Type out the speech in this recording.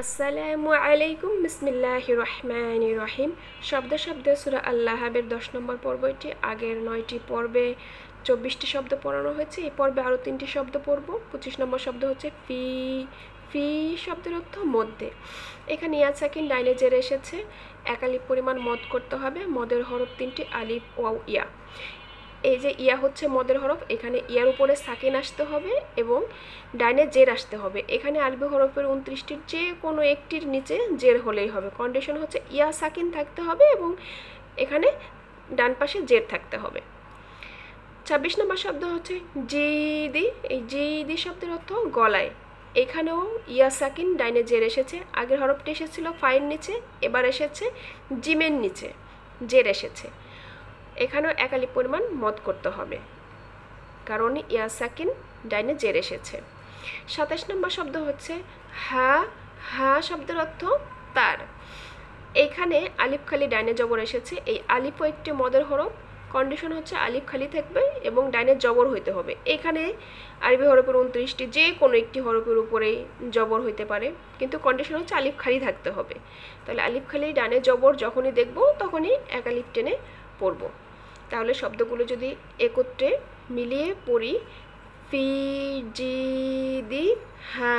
আসসালামু আলাইকুম বিসমিল্লাহির রহমানির রহিম। শব্দে শব্দে সূরা আল-লাহাবের 10 নম্বর পর্ব এটি। আগের 9টি পর্বে 24টি শব্দ পড়ানো হয়েছে। এই পর্বে আরও 3টি শব্দ পড়ব। 25 নম্বর শব্দ হচ্ছে ফি। ফি শব্দের অর্থ মধ্যে। এখানে ইয়া সাকিন ডাইনে জেরে এসেছে, এক আলিফ পরিমাণ মদ করতে হবে। মদের হরফ 3টি, আলিফ, ওয়াও, ইয়া। এই যে ইয়া হচ্ছে মদের হরফ, এখানে ইয়ার উপরে সাকিন আসতে হবে এবং ডাইনে জের আসতে হবে। এখানে আরবি হরফের 29টির যে কোনো একটির নিচে জের হলেই হবে। কন্ডিশন হচ্ছে ইয়া সাকিন থাকতে হবে এবং এখানে ডান পাশে জের থাকতে হবে। 26 নম্বর শব্দ হচ্ছে জিদি। এই জিদি শব্দের অর্থ গলায়। এখানেও ইয়া সাকিন ডাইনে জের এসেছে। আগের হরফটি এসেছিল ফাইন নিচে, এবার এসেছে জিমের নিচে জের এসেছে। এখানেও এক আলিফ পরিমাণ মদ করতে হবে, কারণ ইয়া সাকিন ডাইনে জের এসেছে। 27 নম্বর শব্দ হচ্ছে হা। হা শব্দের অর্থ তার। এখানে আলিফ খালি ডাইনে জবর এসেছে। এই আলিফও একটি মদের হরফ। কন্ডিশন হচ্ছে আলিফ খালি থাকবে এবং ডাইনে জবর হইতে হবে। এখানে আরবি হরফের 29টি যে কোনো একটি হরফের উপরেই জবর হইতে পারে, কিন্তু কন্ডিশন হচ্ছে আলিফ খালি থাকতে হবে। তাহলে আলিফ খালি ডাইনে জবর যখনই দেখব তখনই এক আলিফ টেনে পড়ব। তাহলে শব্দগুলো যদি একত্রে মিলিয়ে পড়ি, ফি জিদি হা